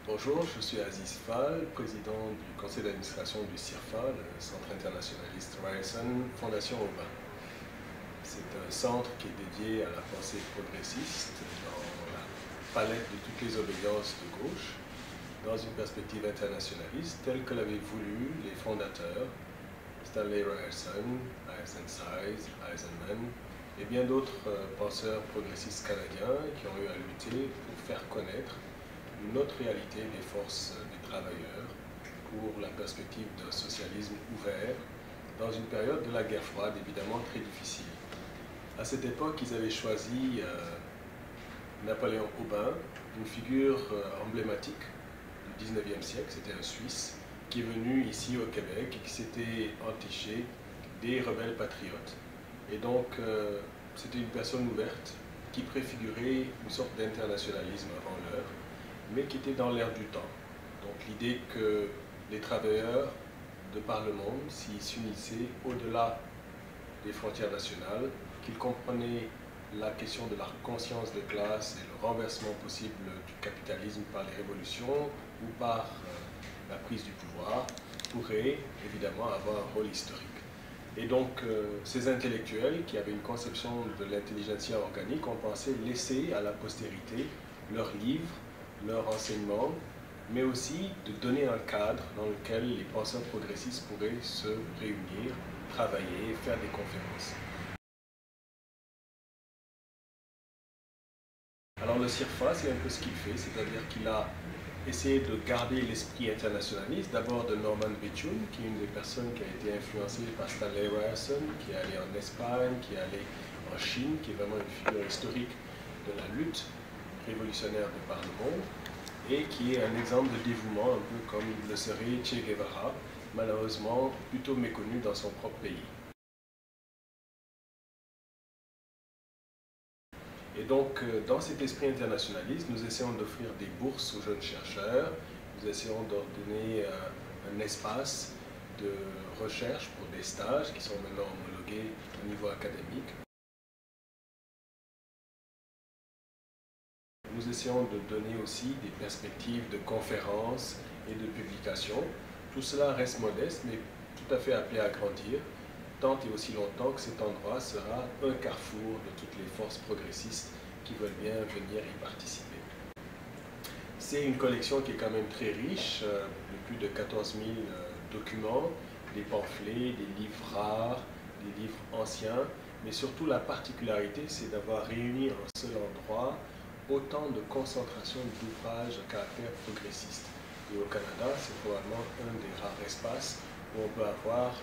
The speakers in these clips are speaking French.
Bonjour, je suis Aziz Fall, président du conseil d'administration du CIRFA, le Centre internationaliste Ryerson Fondation Aubin. C'est un centre qui est dédié à la pensée progressiste dans la palette de toutes les obédiences de gauche, dans une perspective internationaliste telle que l'avaient voulu les fondateurs, Stanley Ryerson, Eisen Size, Eisenman et bien d'autres penseurs progressistes canadiens qui ont eu à lutter pour faire connaître une autre réalité des forces des travailleurs pour la perspective d'un socialisme ouvert dans une période de la guerre froide évidemment très difficile. À cette époque, ils avaient choisi Napoléon Aubin, une figure emblématique du 19e siècle, c'était un Suisse, qui est venu ici au Québec et qui s'était entiché des rebelles patriotes. Et donc, c'était une personne ouverte qui préfigurait une sorte d'internationalisme avant l'heure, mais qui était dans l'air du temps. Donc l'idée que les travailleurs de par le monde s'unissaient au-delà des frontières nationales, qu'ils comprenaient la question de la conscience de classe et le renversement possible du capitalisme par les révolutions ou par la prise du pouvoir, pourraient évidemment avoir un rôle historique. Et donc, ces intellectuels qui avaient une conception de l'intelligentsia organique ont pensé laisser à la postérité leurs livres, leur enseignement, mais aussi de donner un cadre dans lequel les penseurs progressistes pourraient se réunir, travailler, faire des conférences. Alors le CIRFA, c'est un peu ce qu'il fait, c'est-à-dire qu'il a essayé de garder l'esprit internationaliste, d'abord de Norman Bethune, qui est une des personnes qui a été influencée par Stanley Ryerson, qui est allé en Espagne, qui est allé en Chine, qui est vraiment une figure historique de la lutte révolutionnaire de par le monde, et qui est un exemple de dévouement, un peu comme le serait Che Guevara, malheureusement plutôt méconnu dans son propre pays. Et donc, dans cet esprit internationaliste, nous essayons d'offrir des bourses aux jeunes chercheurs, nous essayons d'ordonner un espace de recherche pour des stages qui sont maintenant homologués au niveau académique. Nous essayons de donner aussi des perspectives de conférences et de publications. Tout cela reste modeste, mais tout à fait appelé à grandir, tant et aussi longtemps que cet endroit sera un carrefour de toutes les forces progressistes qui veulent bien venir y participer. C'est une collection qui est quand même très riche, de plus de 14 000 documents, des pamphlets, des livres rares, des livres anciens, mais surtout la particularité, c'est d'avoir réuni en un seul endroit autant de concentration d'ouvrages à caractère progressiste. Et au Canada, c'est probablement un des rares espaces où on peut avoir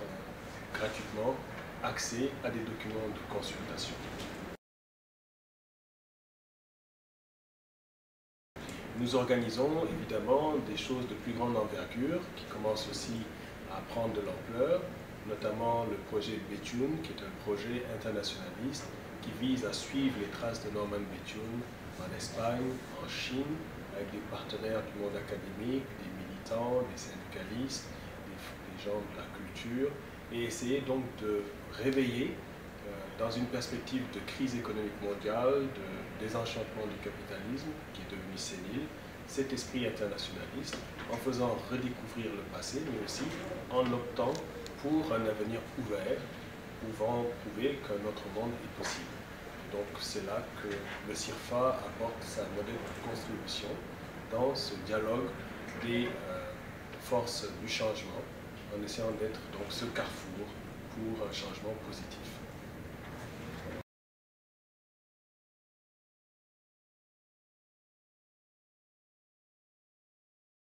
gratuitement accès à des documents de consultation. Nous organisons évidemment des choses de plus grande envergure qui commencent aussi à prendre de l'ampleur, notamment le projet Bethune, qui est un projet internationaliste qui vise à suivre les traces de Norman Bethune en Espagne, en Chine, avec des partenaires du monde académique, des militants, des syndicalistes, des gens de la culture, et essayer donc de réveiller, dans une perspective de crise économique mondiale, de désenchantement du capitalisme qui est devenu sénile, cet esprit internationaliste en faisant redécouvrir le passé, mais aussi en optant pour un avenir ouvert, pouvant prouver qu'un autre monde est possible. Donc c'est là que le CIRFA apporte sa modeste contribution dans ce dialogue des forces du changement, en essayant d'être donc ce carrefour pour un changement positif.